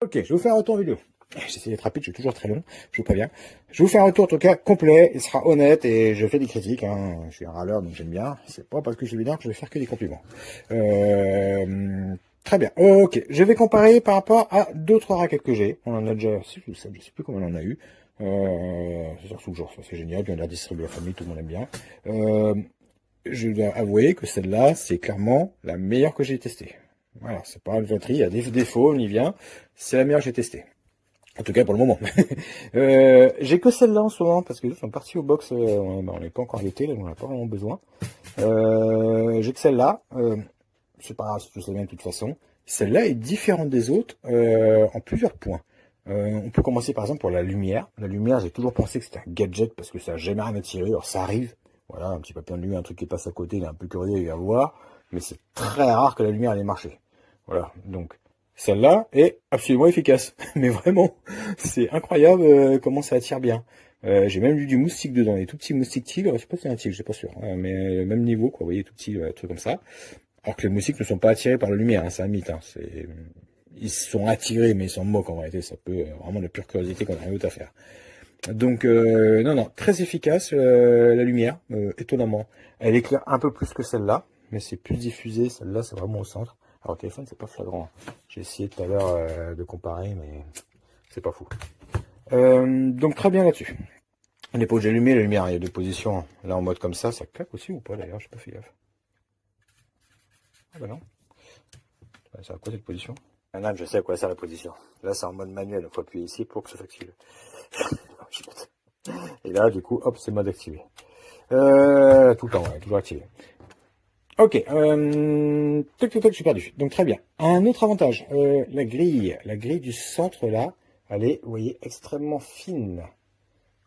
Ok, je vais vous faire un retour vidéo. J'essaie d'être rapide, je suis toujours très long, je vous préviens. Je vous fais un retour en tout cas complet, il sera honnête et je fais des critiques. Hein. Je suis un râleur donc j'aime bien. C'est pas parce que je suis bien que je vais faire que des compliments. Très bien. Ok, je vais comparer par rapport à d'autres raquettes que j'ai. On en a déjà, je sais plus combien on en a eu. C'est sur toujours, ça c'est génial. Puis on a distribué à la famille, tout le monde aime bien. Je dois avouer que celle-là, c'est clairement la meilleure que j'ai testée. Voilà, c'est pas une vanterie, il y a des défauts, on y vient. C'est la meilleure que j'ai testée. En tout cas pour le moment. J'ai que celle-là en ce moment parce que je suis parti au box, on n'est pas encore l'été, on n'a pas vraiment besoin. J'ai que celle-là. C'est pas grave, c'est tous les mêmes de toute façon. Celle-là est différente des autres en plusieurs points. On peut commencer par exemple pour la lumière. La lumière, j'ai toujours pensé que c'était un gadget parce que ça n'a jamais rien attiré. Alors ça arrive. Voilà, un petit papier de lumière, un truc qui passe à côté, il est un peu curieux, il va voir. Mais c'est très rare que la lumière ait marché. Voilà, donc celle-là est absolument efficace. Mais vraiment, c'est incroyable comment ça attire bien. J'ai même vu du moustique dedans, des tout petits moustiques tigres. Je sais pas si c'est un tigre, je suis pas sûr. Mais même niveau, quoi. Vous voyez, tout petit, truc comme ça. Alors que les moustiques ne sont pas attirés par la lumière, hein, c'est un mythe. Hein, ils sont attirés, mais ils s'en moquent en réalité. Ça peut vraiment de pure curiosité qu'on a rien d'autre à faire. Donc, non, très efficace la lumière, étonnamment. Elle éclaire un peu plus que celle-là, mais c'est plus diffusé. Celle-là, c'est vraiment au centre. Alors, au téléphone, c'est pas flagrant. J'ai essayé tout à l'heure de comparer, mais c'est pas fou. Donc, très bien là-dessus. On n'est pas obligé d'allumer la lumière. Il y a deux positions. Là, en mode comme ça claque aussi ou pas d'ailleurs? J'ai pas fait gaffe. Ah bah non. Ça à quoi cette position? Ah non, je sais à quoi ça la position. Là, c'est en mode manuel. Il faut appuyer ici pour que ça s'active. Et là, du coup, hop, c'est mode activé. Tout le temps, ouais, toujours activé. Ok, je suis perdu. Donc très bien. Un autre avantage, la grille du centre là, elle est, vous voyez, extrêmement fine.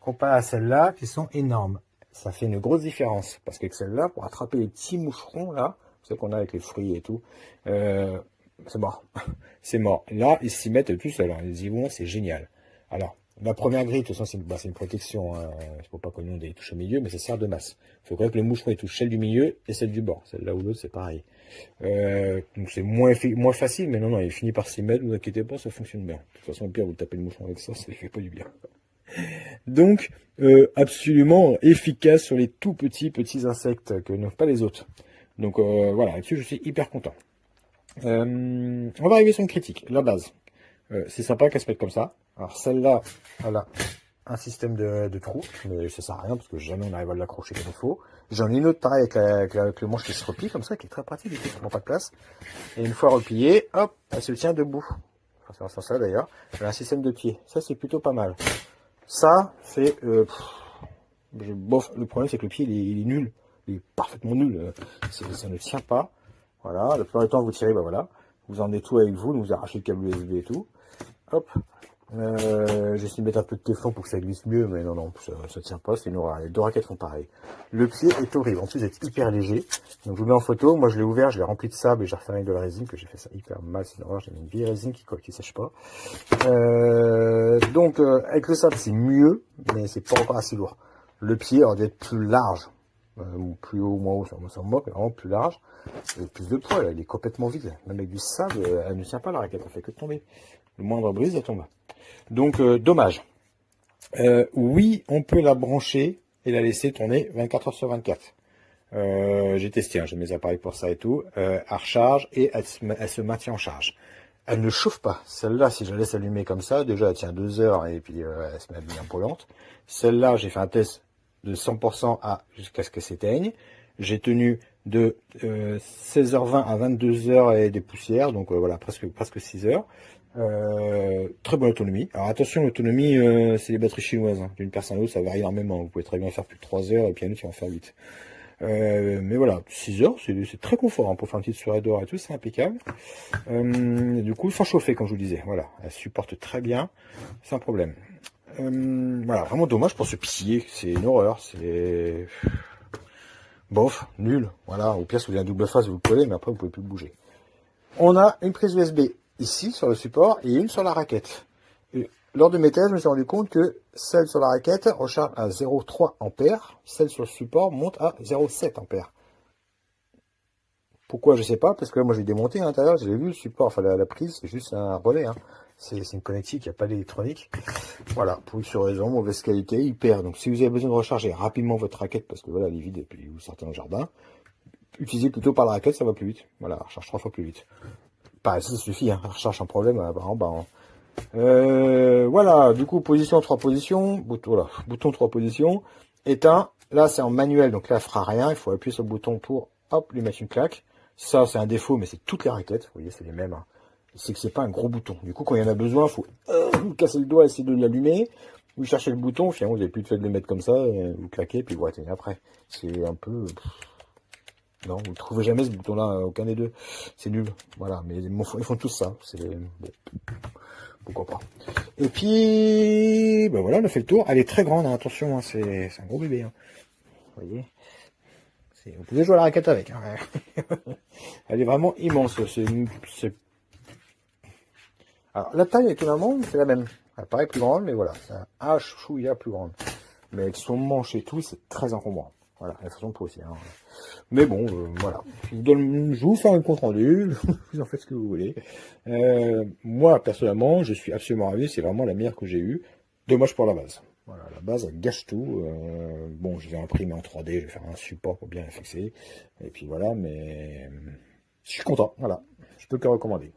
Comparé à celles-là qui sont énormes. Ça fait une grosse différence. Parce que celle-là, pour attraper les petits moucherons là, c'est qu'on a avec les fruits et tout, c'est mort. C'est mort. Là, ils s'y mettent tout seuls. Hein. Ils y vont, c'est génial. Alors, la première grille, de toute façon, c'est une protection. Hein. Il ne faut pas qu'on ait touche au milieu, mais ça sert de masse. Il faut quand même que les moucherons touchent celle du milieu et celle du bord. Celle-là ou l'autre, c'est pareil. Donc c'est moins facile, mais non, il finit par s'y mettre. Ne vous inquiétez pas, ça fonctionne bien. De toute façon, au pire, vous tapez le moucheron avec ça ne fait pas du bien. Donc, absolument efficace sur les tout petits insectes que n'ont pas les autres. Donc voilà, là-dessus, je suis hyper content. On va arriver sur une critique, la base. C'est sympa qu'elle se mette comme ça. Alors celle-là, elle a un système de trous, mais ça sert à rien parce que jamais on arrive à l'accrocher comme il faut. J'en ai une autre pareil avec le manche qui se replie comme ça, qui est très pratique, qui prend pas de place. Et une fois repliée, hop, elle se tient debout. Enfin, c'est dans ce sens-là d'ailleurs. Elle a un système de pied. Ça, c'est plutôt pas mal. Ça, c'est... bof, le problème, c'est que le pied, il est nul. Il est parfaitement nul. Ça ne tient pas. Voilà, la plupart du temps, vous tirez, bah voilà. Vous emmenez tout avec vous, vous arrachez le câble USB et tout. Hop. J'ai essayé de mettre un peu de téflon pour que ça glisse mieux, mais non, ça tient pas, c'est une horreur. Les deux raquettes font pareil. Le pied est horrible. En plus, c'est hyper léger. Donc, je vous mets en photo. Moi, je l'ai ouvert, je l'ai rempli de sable et j'ai refermé avec de la résine, que j'ai fait ça hyper mal. C'est une horreur. J'ai mis une vieille résine qui sèche pas. Donc, avec le sable, c'est mieux, mais c'est pas encore assez lourd. Le pied aurait dû être plus large. Plus haut, moins haut, ça me moque, mais vraiment plus large. Et plus de poids, là, il est complètement vide. Même avec du sable, elle ne tient pas la raquette, elle fait que tomber. Le moindre brise, elle tombe. Donc, dommage. Oui, on peut la brancher et la laisser tourner 24 heures sur 24. J'ai testé, hein, j'ai mes appareils pour ça et tout. Elle recharge et elle se maintient en charge. Elle ne chauffe pas. Celle-là, si je la laisse allumer comme ça, déjà elle tient 2 heures et puis elle se met bien brûlante. Celle-là, j'ai fait un test de 100% à jusqu'à ce qu'elle s'éteigne. J'ai tenu de 16h20 à 22h et des poussières, donc voilà, presque 6 heures. Très bonne autonomie. Alors attention, l'autonomie, c'est les batteries chinoises. Hein. D'une personne à l'autre, ça varie énormément. Vous pouvez très bien faire plus de 3 heures et puis un autre qui va en faire 8. Mais voilà, 6 heures, c'est très confort hein, pour faire une petite soirée dehors et tout, c'est impeccable. Du coup, sans chauffer, comme je vous disais. Voilà, elle supporte très bien, sans problème. Voilà, vraiment dommage pour ce pied, c'est une horreur, c'est... Bof, nul, voilà, au pire si vous avez un double face vous le collez, mais après vous pouvez plus le bouger. On a une prise USB ici sur le support et une sur la raquette. Et lors de mes tests, je me suis rendu compte que celle sur la raquette recharge à 0,3 ampères, celle sur le support monte à 0,7 ampères. Pourquoi, je sais pas, parce que là, moi j'ai démonté à l'intérieur, j'ai vu le support, enfin la prise, c'est juste un relais. Hein. C'est une connectique, il n'y a pas d'électronique. Voilà, pour X raison, mauvaise qualité, il perd. Donc si vous avez besoin de recharger rapidement votre raquette, parce que voilà, elle est vide et puis vous sortez dans le jardin, utilisez plutôt par la raquette, ça va plus vite. Voilà, elle recharge 3 fois plus vite. Pareil, ça suffit, hein, elle recharge sans problème, apparemment. Voilà, du coup, position, 3 positions, bouton, voilà, bouton 3 positions, éteint, là c'est en manuel, donc là elle fera rien, il faut appuyer sur le bouton pour, hop, lui mettre une claque. Ça c'est un défaut, mais c'est toutes les raquettes, vous voyez, c'est les mêmes, hein. C'est que c'est pas un gros bouton. Du coup, quand il y en a besoin, il faut vous casser le doigt, essayer de l'allumer, vous cherchez le bouton, finalement vous avez plus de fait de le mettre comme ça, vous claquez, puis vous éteignez après. C'est un peu... Non, vous ne trouvez jamais ce bouton-là, aucun des deux. C'est nul. Voilà, mais ils font tous ça. C'est bon, pourquoi pas. Et puis, ben voilà, on a fait le tour. Elle est très grande, hein, attention, hein, c'est un gros bébé. Hein. Vous voyez, vous pouvez jouer à la raquette avec. Hein. Elle est vraiment immense. Alors, la taille, étonnamment, c'est la même. Elle paraît plus grande, mais voilà, c'est un chouïa plus grande. Mais avec son manche et tout, c'est très encombrant. Voilà, la façon de peau aussi. Hein. Mais bon, voilà. Je vous fais un compte rendu, vous en faites ce que vous voulez. Moi, personnellement, je suis absolument ravi, c'est vraiment la meilleure que j'ai eue. Dommage pour la base. Voilà, la base, elle gâche tout. Bon, je vais imprimer en 3D, je vais faire un support pour bien la fixer. Et puis voilà, mais je suis content, voilà. Je peux que recommander.